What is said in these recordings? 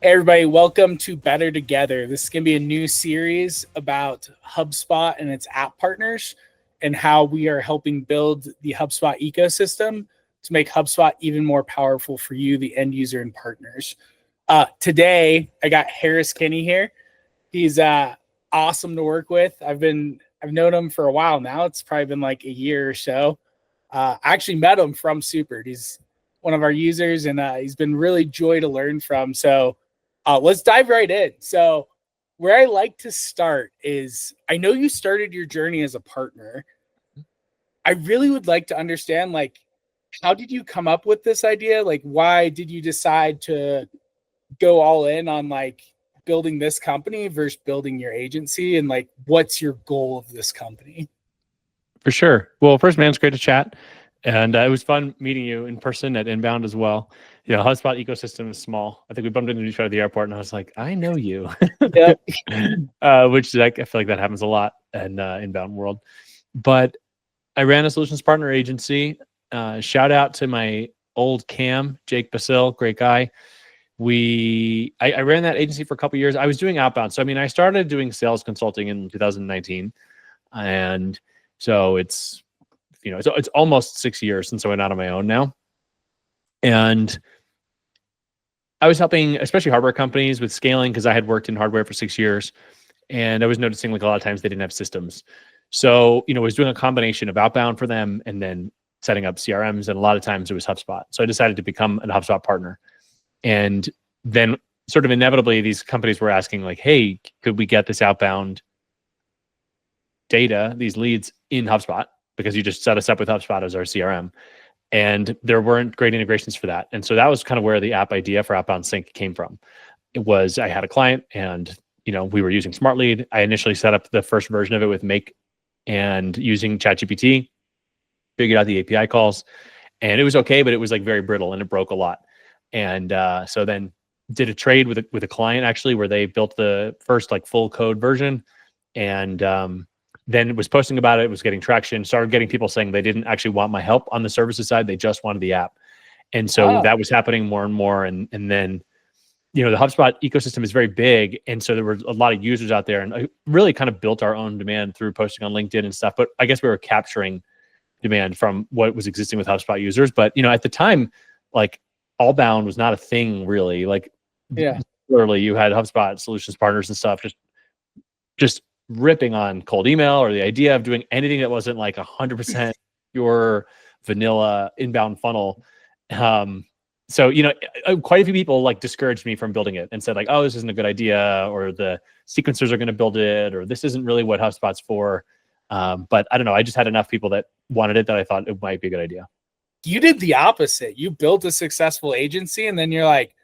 Hey everybody, welcome to Better Together. This is going to be a new series about HubSpot and its app partners and how we are helping build the HubSpot ecosystem to make HubSpot even more powerful for you, the end user and partners. Today, I got Harris Kinney here. He's awesome to work with. I've known him for a while now. It's probably been like a year or so. I actually met him from Supered. He's one of our users, and he's been really joy to learn from. So let's dive right in. So where I like to start is, I know you started your journey as a partner. I really would like to understand, like, how did you come up with this idea? Like, why did you decide to go all in on like building this company versus building your agency? And like, what's your goal of this company? For sure. Well, first, man, it's great to chat. And it was fun meeting you in person at Inbound as well. You know, HubSpot ecosystem is small. I think we bumped into each other at the airport, and I was like, I know you. Yep. Which like, I feel like that happens a lot in Inbound world. But I ran a solutions partner agency. Shout out to my old Cam, Jake Basil, great guy. I ran that agency for a couple of years. I was doing outbound. So, I mean, I started doing sales consulting in 2019. And so it's almost 6 years since I went out on my own now. And I was helping, especially hardware companies, with scaling because I had worked in hardware for 6 years. And I was noticing like a lot of times they didn't have systems. So, I was doing a combination of outbound for them and then setting up CRMs. And a lot of times it was HubSpot. So I decided to become a HubSpot partner. And then sort of inevitably, these companies were asking like, hey, could we get this outbound data, these leads in HubSpot? Because you just set us up with HubSpot as our CRM. And there weren't great integrations for that. And so that was kind of where the app idea for Outbound Sync came from. It was, I had a client and, we were using Smart Lead. I initially set up the first version of it with Make and using ChatGPT, figured out the API calls, and it was okay, but it was like very brittle and it broke a lot. And so then did a trade with a client actually, where they built the first like full code version, and then was posting about it, was getting traction, started getting people saying they didn't actually want my help on the services side. They just wanted the app. And so that was happening more and more. And then, the HubSpot ecosystem is very big. And so there were a lot of users out there, and I really kind of built our own demand through posting on LinkedIn and stuff. But I guess we were capturing demand from what was existing with HubSpot users. But, at the time, like Outbound was not a thing really. Like, literally you had HubSpot solutions partners and stuff just ripping on cold email or the idea of doing anything that wasn't like 100% your vanilla inbound funnel. So, quite a few people like discouraged me from building it and said like, oh, this isn't a good idea, or the sequencers are going to build it, or this isn't really what HubSpot's for. But I don't know. I just had enough people that wanted it that I thought it might be a good idea. You did the opposite. You built a successful agency, and then you're like,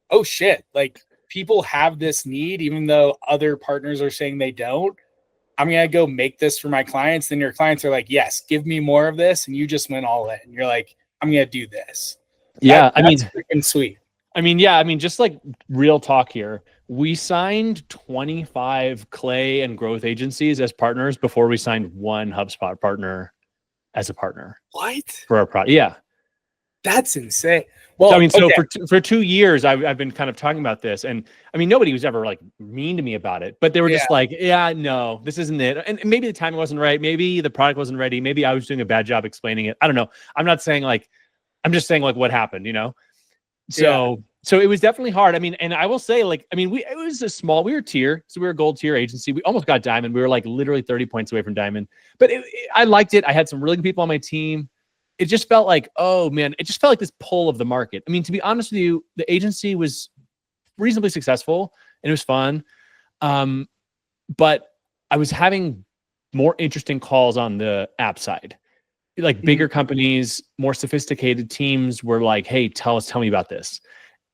oh shit, like people have this need, even though other partners are saying they don't. I'm going to go make this for my clients. Then your clients are like, yes, give me more of this. And you just went all in. You're like, I'm going to do this. Yeah. That's freaking sweet. Just like real talk here. We signed 25 Clay and growth agencies as partners before we signed one HubSpot partner as a partner. What? For our product. Yeah. That's insane. Well, so for 2 years, I've been kind of talking about this, and nobody was ever like mean to me about it, but they were just like, yeah, no, this isn't it. And maybe the timing wasn't right. Maybe the product wasn't ready. Maybe I was doing a bad job explaining it. I don't know. I'm not saying like, I'm just saying like what happened, So it was definitely hard. And I will say like, it was we were tier. So we were a gold tier agency. We almost got diamond. We were like literally 30 points away from diamond, but I liked it. I had some really good people on my team. It just felt like, oh man, it just felt like this pull of the market. To be honest with you, the agency was reasonably successful and it was fun. But I was having more interesting calls on the app side. Like bigger companies, more sophisticated teams were like, hey, tell me about this.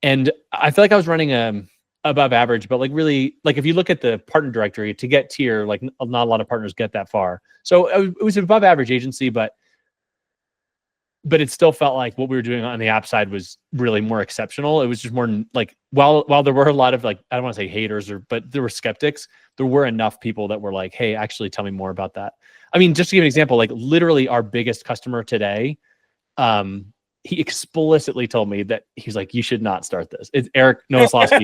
And I feel like I was running above average, but like really, like if you look at the partner directory to get tier, like not a lot of partners get that far. So it was an above average agency, but it still felt like what we were doing on the app side was really more exceptional. It was just more like, while there were a lot of like, I don't want to say haters but there were skeptics, there were enough people that were like, hey, actually tell me more about that. Just to give an example, like literally our biggest customer today, he explicitly told me that he's like, you should not start this. It's Eric Nowoslawski.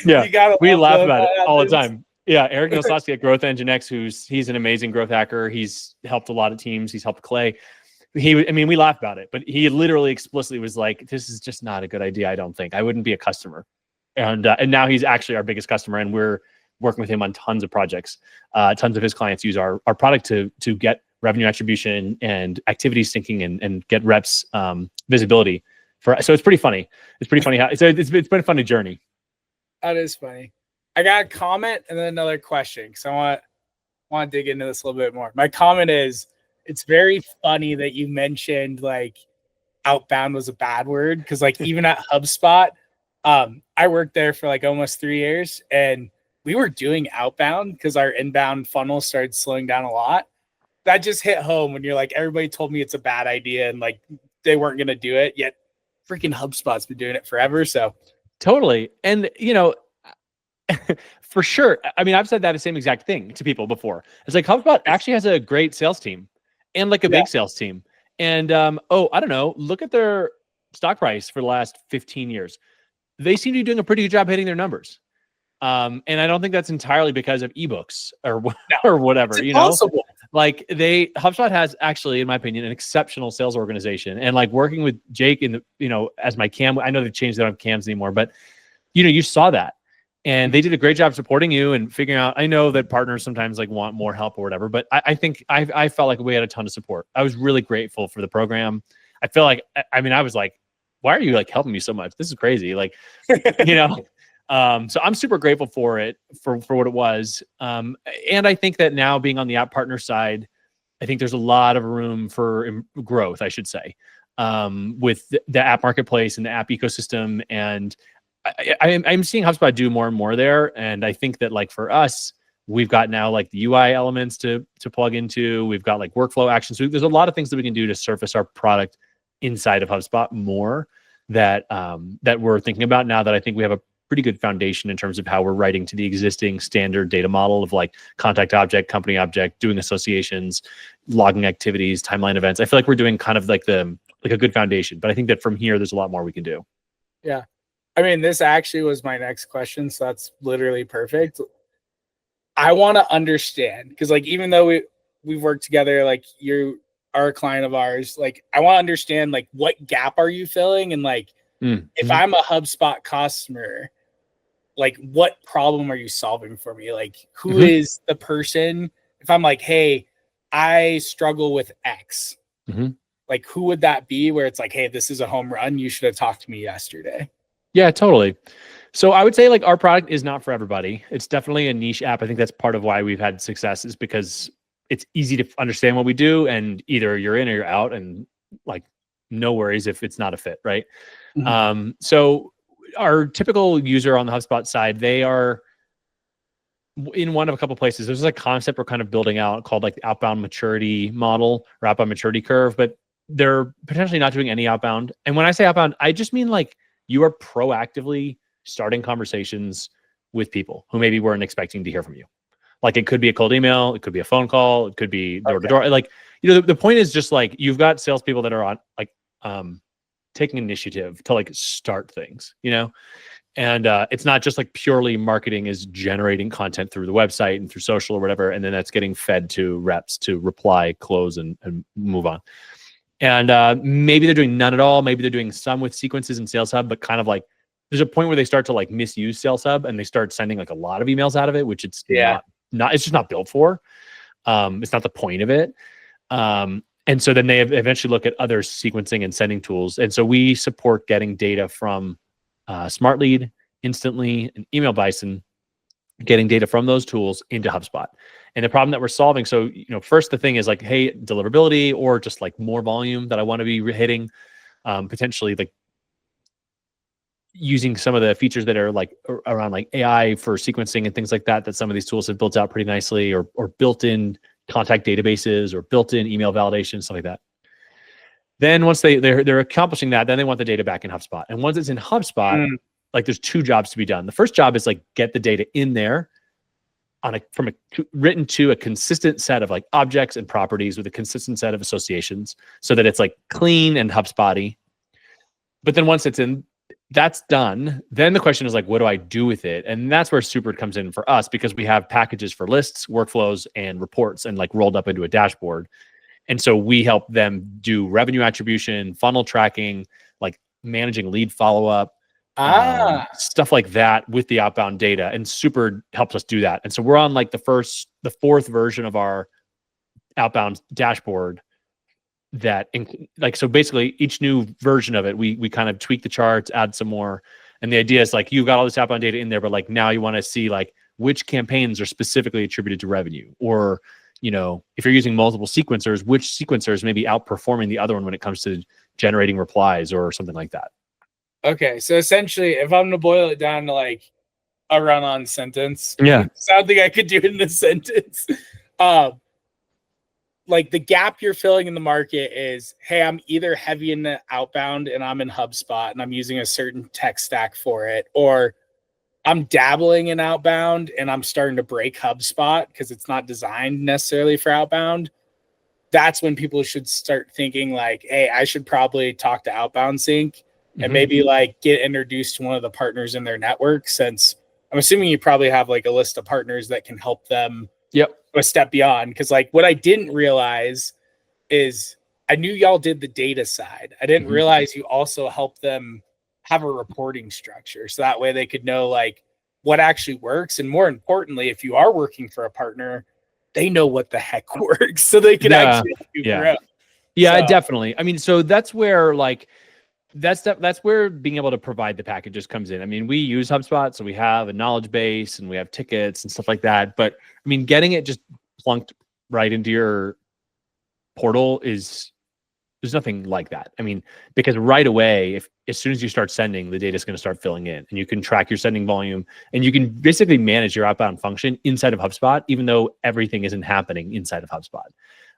Yeah, we laugh about it all the time. Yeah, Eric Nowoslawski at Growth Engine X, he's an amazing growth hacker. He's helped a lot of teams. He's helped Clay. We laugh about it, but he literally explicitly was like, this is just not a good idea. I don't think I wouldn't be a customer. And now he's actually our biggest customer, and we're working with him on tons of projects. Tons of his clients use our product to get revenue attribution and activity syncing and get reps visibility so it's pretty funny. It's pretty funny how it's been a funny journey. That is funny. I got a comment and then another question because I want to dig into this a little bit more. My comment is, it's very funny that you mentioned like outbound was a bad word, because like even at HubSpot, I worked there for like almost 3 years, and we were doing outbound because our inbound funnel started slowing down a lot. That just hit home when you're like, everybody told me it's a bad idea and like they weren't going to do it, yet freaking HubSpot's been doing it forever. So totally. And for sure. I mean, I've said that same exact thing to people before. It's like HubSpot actually has a great sales team and like a big sales team. And I don't know, look at their stock price for the last 15 years. They seem to be doing a pretty good job hitting their numbers. And I don't think that's entirely because of ebooks or whatever, like HubSpot has actually, in my opinion, an exceptional sales organization. And like working with Jake as my cam, I know they've changed, they don't have cams anymore, but you saw that. And they did a great job supporting you and figuring out. I know that partners sometimes like want more help or whatever, but I think I felt like we had a ton of support. I was really grateful for the program. I feel like, I was like, why are you like helping me so much? This is crazy. Like, so I'm super grateful for it, for what it was. And I think that now being on the app partner side, I think there's a lot of room for growth, I should say, with the app marketplace and the app ecosystem. And I'm seeing HubSpot do more and more there. And I think that like for us, we've got now like the UI elements to plug into. We've got like workflow actions. So there's a lot of things that we can do to surface our product inside of HubSpot more that we're thinking about now, that I think we have a pretty good foundation in terms of how we're writing to the existing standard data model of like contact object, company object, doing associations, logging activities, timeline events. I feel like we're doing kind of like a good foundation, but I think that from here, there's a lot more we can do. Yeah. I mean, this actually was my next question. So that's literally perfect. I want to understand, because like, even though we've worked together, like you are a client of ours, like I want to understand like what gap are you filling? And like, if I'm a HubSpot customer, like what problem are you solving for me? Like who is the person? If I'm like, hey, I struggle with X, like who would that be, where it's like, hey, this is a home run. You should have talked to me yesterday. Yeah, totally. So I would say like our product is not for everybody. It's definitely a niche app. I think that's part of why we've had success, is because it's easy to understand what we do, and either you're in or you're out, and like no worries if it's not a fit, right? So our typical user on the HubSpot side, they are in one of a couple of places. There's a concept we're kind of building out called like the outbound maturity model or outbound maturity curve, but they're potentially not doing any outbound. And when I say outbound, I just mean like you are proactively starting conversations with people who maybe weren't expecting to hear from you. Like it could be a cold email, it could be a phone call, it could be door to door. Like, the point is just like you've got salespeople that are on like taking initiative to like start things, and it's not just like purely marketing is generating content through the website and through social or whatever, and then that's getting fed to reps to reply, close, and move on. And maybe they're doing none at all. Maybe they're doing some with sequences in Sales Hub, but kind of like there's a point where they start to like misuse Sales Hub and they start sending like a lot of emails out of it, which it's not it's just not built for. It's not the point of it. And so then they eventually look at other sequencing and sending tools. And so we support getting data from Smart Lead, Instantly, and Email Bison, getting data from those tools into HubSpot. And the problem that we're solving, so, first the thing is like, hey, deliverability or just like more volume that I want to be hitting, potentially like using some of the features that are like around like AI for sequencing and things like that some of these tools have built out pretty nicely, or built-in contact databases or built-in email validation, stuff like that. Then once they're accomplishing that, then they want the data back in HubSpot. And once it's in HubSpot, like there's two jobs to be done. The first job is like get the data in there written to a consistent set of like objects and properties with a consistent set of associations, so that it's like clean and HubSpot-y. But then once it's in, that's done. Then the question is like, what do I do with it? And that's where Supered comes in for us, because we have packages for lists, workflows, and reports, and like rolled up into a dashboard. And so we help them do revenue attribution, funnel tracking, like managing lead follow-up, stuff like that with the outbound data. And Supered helps us do that. And so we're on like the fourth version of our outbound dashboard that like, so basically each new version of it, we kind of tweak the charts, add some more. And the idea is like, you've got all this outbound data in there, but like now you want to see like which campaigns are specifically attributed to revenue, or, you know, if you're using multiple sequencers, which sequencers may be outperforming the other one when it comes to generating replies or something like that. Okay. So essentially, if I'm going to boil it down to like a run-on sentence, yeah, so I don't think I could do it in a sentence. Like the gap you're filling in the market is, hey, I'm either heavy in the outbound and I'm in HubSpot and I'm using a certain tech stack for it, or I'm dabbling in outbound and I'm starting to break HubSpot because it's not designed necessarily for outbound. That's when people should start thinking like, hey, I should probably talk to Outbound Sync and maybe like get introduced to one of the partners in their network, since I'm assuming you probably have like a list of partners that can help them a step beyond. Because like what I didn't realize is I knew y'all did the data side. I didn't realize you also help them have a reporting structure, so that way they could know like what actually works. And more importantly, if you are working for a partner, they know what the heck works, so they can actually help you grow. Yeah, definitely. I mean, so that's where like, that's where being able to provide the packages comes in. I mean, we use HubSpot, so we have a knowledge base and we have tickets and stuff like that. But I mean, getting it just plunked right into your portal there's nothing like that. I mean, because right away, as soon as you start sending, the data is going to start filling in, and you can track your sending volume, and you can basically manage your outbound function inside of HubSpot, even though everything isn't happening inside of HubSpot.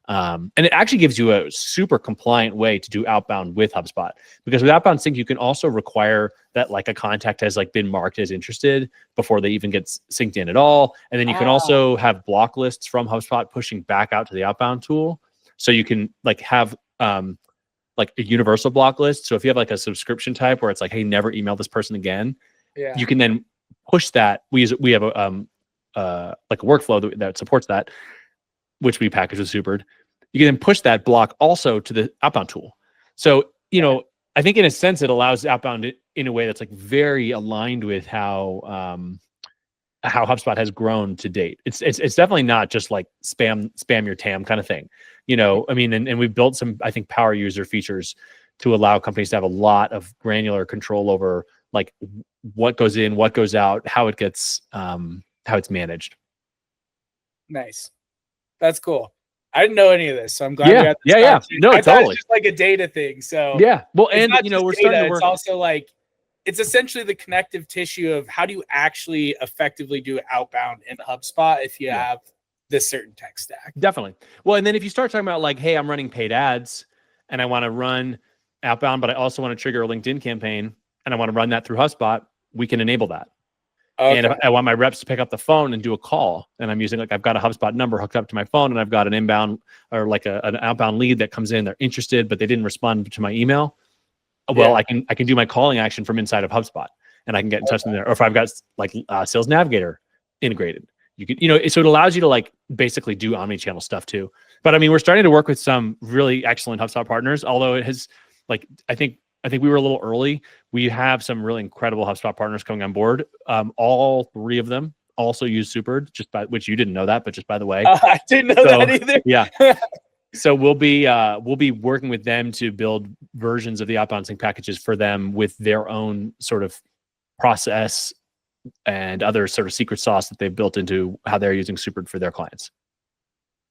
And it actually gives you a super compliant way to do outbound with HubSpot, because with Outbound Sync, you can also require that like a contact has like been marked as interested before they even get synced in at all. And then you can also have block lists from HubSpot pushing back out to the outbound tool. So you can like have like a universal block list. So if you have like a subscription type where it's like, hey, never email this person again, you can then push that. We have a like a workflow that supports that, which we package with Supered. You can then push that block also to the outbound tool. So, you know, I think in a sense, it allows outbound in a way that's like very aligned with how HubSpot has grown to date. It's definitely not just like spam your TAM kind of thing. You know, I mean, and we've built some, I think, power user features to allow companies to have a lot of granular control over like what goes in, what goes out, how it gets, how it's managed. Nice. That's cool. I didn't know any of this, so I'm glad we got this. Yeah. No, I thought totally. it's just like a data thing. So yeah. Well, and you know, we're data, starting to work. It's also like, it's essentially the connective tissue of how do you actually effectively do outbound in HubSpot if you have this certain tech stack. Definitely. Well, and then if you start talking about like, hey, I'm running paid ads and I want to run outbound, but I also want to trigger a LinkedIn campaign and I want to run that through HubSpot, we can enable that. Okay. And if I want my reps to pick up the phone and do a call, and I'm using like, I've got a HubSpot number hooked up to my phone, and I've got an inbound or like an outbound lead that comes in, they're interested, but they didn't respond to my email. Well, I can do my calling action from inside of HubSpot, and I can get in touch with them there. Or if I've got like Sales Navigator integrated, you could, you know, so it allows you to like basically do omni-channel stuff too. But I mean, we're starting to work with some really excellent HubSpot partners, although it has like, I think we were a little early. We have some really incredible HubSpot partners coming on board. All three of them also use Supered, which you didn't know that, but just by the way. I didn't know that either. Yeah. So we'll be working with them to build versions of the Outbound Sync packages for them with their own sort of process and other sort of secret sauce that they've built into how they're using Supered for their clients.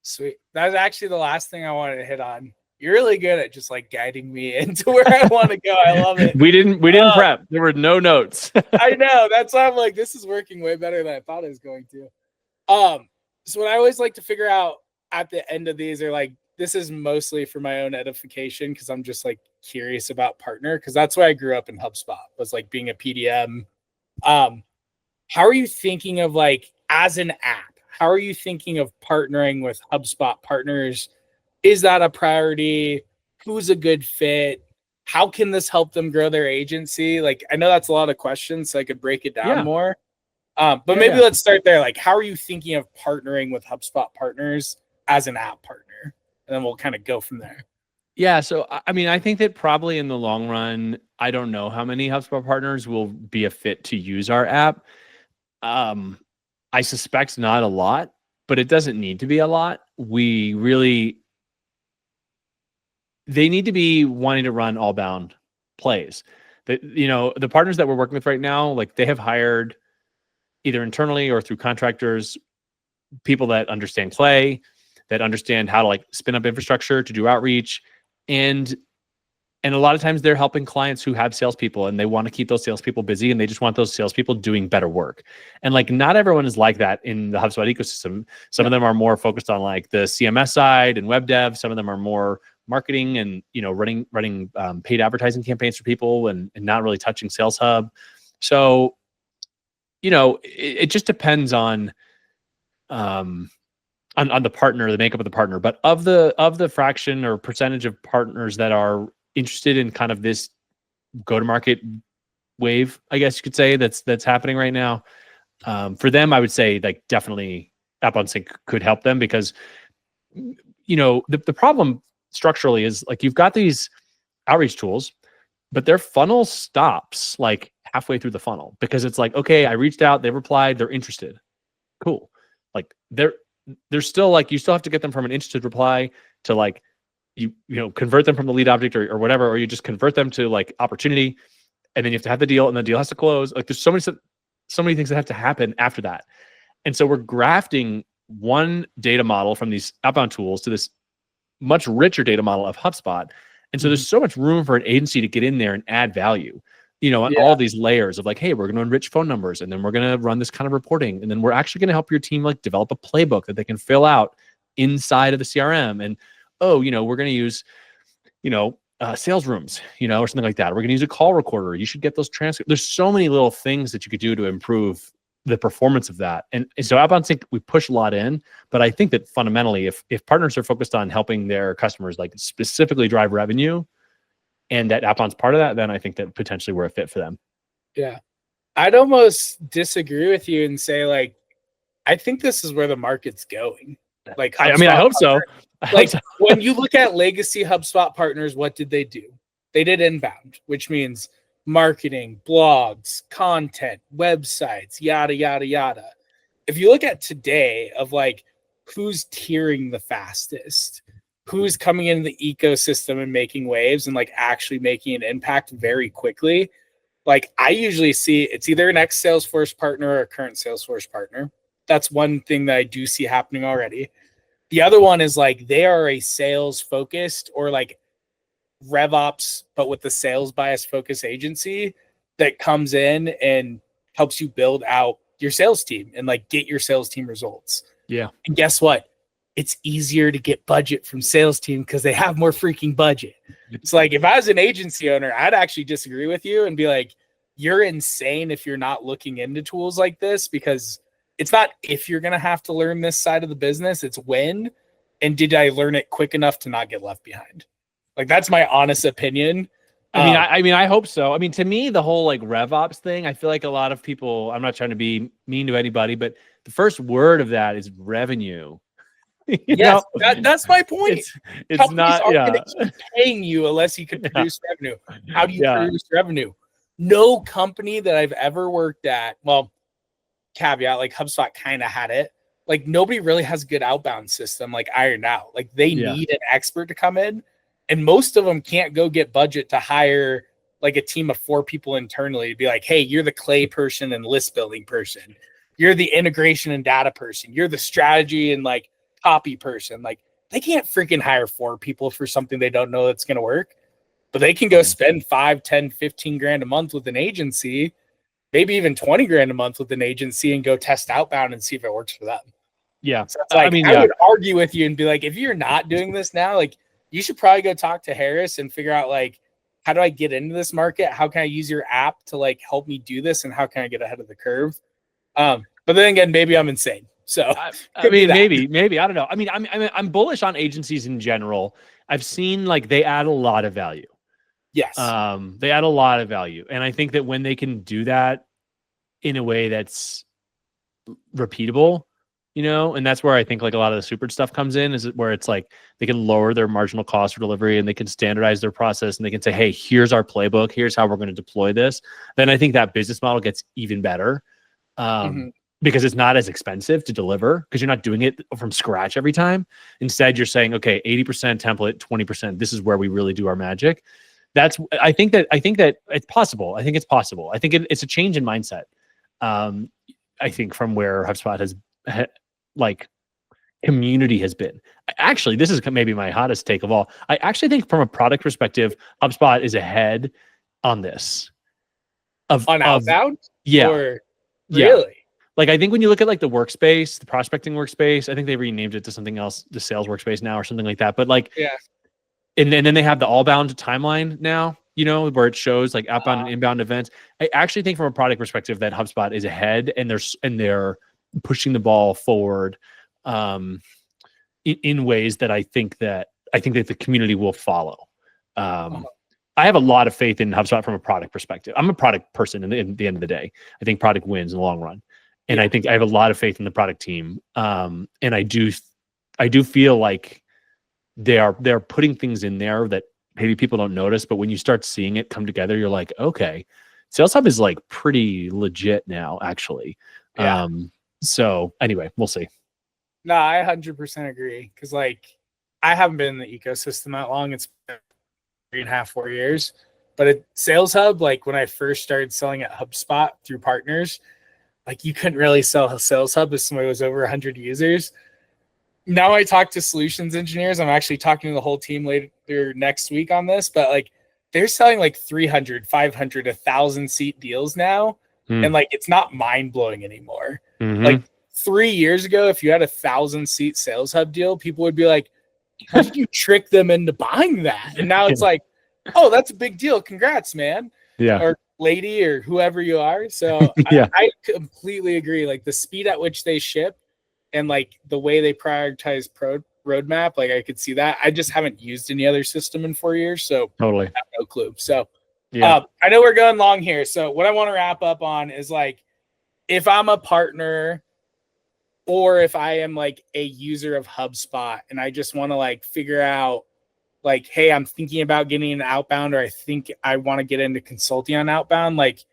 Sweet. That's actually the last thing I wanted to hit on. You're really good at just like guiding me into where I want to go. I love it. We didn't prep. There were no notes. I know. That's why I'm like, this is working way better than I thought it was going to. So what I always like to figure out at the end of these are like, this is mostly for my own edification because I'm just like curious about partner, because that's why I grew up in HubSpot, was like being a PDM. How are you thinking of like as an app? How are you thinking of partnering with HubSpot partners? Is that a priority? Who's a good fit? how can this help them grow their agency? Like, I know that's a lot of questions, so I could break it down more. But maybe let's start there. Like, how are you thinking of partnering with HubSpot partners as an app partner? And then we'll kind of go from there. Yeah. So, I mean, I think that probably in the long run, I don't know how many HubSpot partners will be a fit to use our app. I suspect not a lot, but it doesn't need to be a lot. They need to be wanting to run Outbound plays. The partners that we're working with right now, like they have hired either internally or through contractors, people that understand Clay, that understand how to like spin up infrastructure to do outreach. And a lot of times they're helping clients who have salespeople and they want to keep those salespeople busy and they just want those salespeople doing better work. And like, not everyone is like that in the HubSpot ecosystem. Some of them are more focused on like the CMS side and web dev. Some of them are more marketing and, running paid advertising campaigns for people and not really touching Sales Hub. So, it just depends on the partner, the makeup of the partner. But of the fraction or percentage of partners that are interested in kind of this go-to-market wave, I guess you could say, that's happening right now, for them, I would say like definitely Outbound Sync could help them because, the problem structurally is like you've got these outreach tools, but their funnel stops like halfway through the funnel because it's like, okay, I reached out, they replied, they're interested. Cool. Like they're still like, you still have to get them from an interested reply to like, convert them from the lead object or whatever, or you just convert them to like opportunity, and then you have to have the deal and the deal has to close. Like there's so many things that have to happen after that. And so we're grafting one data model from these outbound tools to this much richer data model of HubSpot. And so there's so much room for an agency to get in there and add value, on all these layers of like, hey, we're going to enrich phone numbers, and then we're going to run this kind of reporting. And then we're actually going to help your team like develop a playbook that they can fill out inside of the CRM. And, we're going to use, sales rooms, or something like that. We're going to use a call recorder. You should get those transcripts. There's so many little things that you could do to improve the performance of that. And so Outbound Sync, we push a lot in, but I think that fundamentally, if partners are focused on helping their customers like specifically drive revenue, and that Outbound's part of that, then I think that potentially we're a fit for them. Yeah. I'd almost disagree with you and say like, I think this is where the market's going. Like, I hope so. Like when you look at legacy HubSpot partners, what did they do? They did inbound, which means marketing, blogs, content, websites, yada, yada, yada. If you look at today of like who's tiering the fastest, who's coming into the ecosystem and making waves and like actually making an impact very quickly, like I usually see it's either an ex-Salesforce partner or a current Salesforce partner. That's one thing that I do see happening already. The other one is like they are a sales focused or like RevOps, but with the sales bias focused agency that comes in and helps you build out your sales team and like get your sales team results. Yeah. And guess what? It's easier to get budget from sales team because they have more freaking budget. It's like if I was an agency owner, I'd actually disagree with you and be like, you're insane if you're not looking into tools like this, because it's not if you're going to have to learn this side of the business, it's when, and did I learn it quick enough to not get left behind? Like, that's my honest opinion. I mean, I hope so. I mean, to me, the whole like RevOps thing, I feel like a lot of people, I'm not trying to be mean to anybody, but the first word of that is revenue. Yes, that's my point. It's Companies not aren't going to keep paying you unless you can produce revenue. How do you produce revenue? No company that I've ever worked at, well, caveat, like HubSpot kind of had it. Like nobody really has a good outbound system like ironed out. Like they need an expert to come in, and most of them can't go get budget to hire like a team of 4 people internally to be like, hey, you're the Clay person and list building person. You're the integration and data person. You're the strategy and like copy person. Like they can't freaking hire 4 people for something they don't know that's going to work, but they can go spend 5, 10, 15 grand a month with an agency, maybe even 20 grand a month with an agency, and go test outbound and see if it works for them. Yeah. So it's like, I would argue with you and be like, if you're not doing this now, like you should probably go talk to Harris and figure out like, how do I get into this market? How can I use your app to like help me do this? And how can I get ahead of the curve? But then again, maybe I'm insane. So I mean, maybe, I don't know. I mean, I'm bullish on agencies in general. I've seen like they add a lot of value. Yes. They add a lot of value. And I think that when they can do that in a way that's repeatable, and that's where I think like a lot of the Supered stuff comes in, is where it's like they can lower their marginal cost for delivery and they can standardize their process and they can say, hey, here's our playbook, here's how we're going to deploy this. Then I think that business model gets even better. Because it's not as expensive to deliver, because you're not doing it from scratch every time. Instead, you're saying, okay, 80% template, 20%, this is where we really do our magic. I think that it's possible. I think it's possible. I think it's a change in mindset. I think from where HubSpot has like community has been. Actually, this is maybe my hottest take of all. I actually think from a product perspective, HubSpot is ahead on this. On Outbound? Yeah. Or, really? Like, I think when you look at like the workspace, the prospecting workspace, I think they renamed it to something else, the sales workspace now or something like that. But like, yeah. And then they have the Allbound timeline now, where it shows like outbound and inbound events. I actually think from a product perspective that HubSpot is ahead and they're pushing the ball forward in ways that I think that the community will follow. I have a lot of faith in HubSpot from a product perspective. I'm a product person in the end of the day. I think product wins in the long run. And I think I have a lot of faith in the product team. And I do feel like they're putting things in there that maybe people don't notice, but when you start seeing it come together, you're like, okay, Sales Hub is like pretty legit now, actually. Yeah. So anyway, we'll see. No, I 100% agree. Cause like I haven't been in the ecosystem that long. It's been 3.5, 4 years, but at Sales Hub, like when I first started selling at HubSpot through partners, like you couldn't really sell a Sales Hub if somebody was over 100 users. Now I talk to solutions engineers. I'm actually talking to the whole team later next week on this, but like they're selling like 300, 500, 1,000 seat deals now. And like, it's not mind blowing anymore. Like 3 years ago, if you had 1,000 seat Sales Hub deal, people would be like, how did you trick them into buying that? And now it's like, oh, that's a big deal. Congrats, man. Yeah. Or lady or whoever you are. So I completely agree. Like the speed at which they ship and like the way they prioritize roadmap, like I could see that. I just haven't used any other system in 4 years, so totally I have no clue. So I know we're going long here. So what I want to wrap up on is like, if I'm a partner or if I am like a user of HubSpot and I just want to like figure out like, hey, I'm thinking about getting an outbound, or I think I want to get into consulting on outbound, like,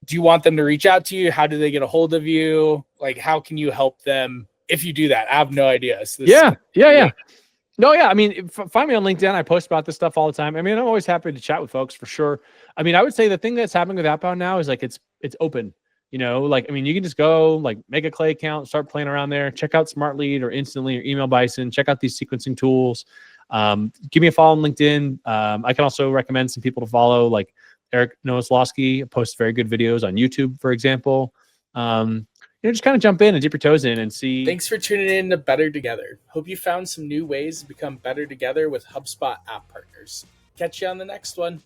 do you want them to reach out to you? How do they get a hold of you? Like, how can you help them if you do that? I have no idea. So yeah. No, yeah. I mean, find me on LinkedIn. I post about this stuff all the time. I mean, I'm always happy to chat with folks for sure. I mean, I would say the thing that's happening with Outbound now is like, it's open, like, I mean, you can just go like make a Clay account, start playing around there, check out Smart Lead or Instantly or Email Bison, check out these sequencing tools. Give me a follow on LinkedIn. I can also recommend some people to follow, like Eric Nowoslawski posts very good videos on YouTube, for example. Just kind of jump in and dip your toes in and see. Thanks for tuning in to Better Together. Hope you found some new ways to become better together with HubSpot app partners. Catch you on the next one.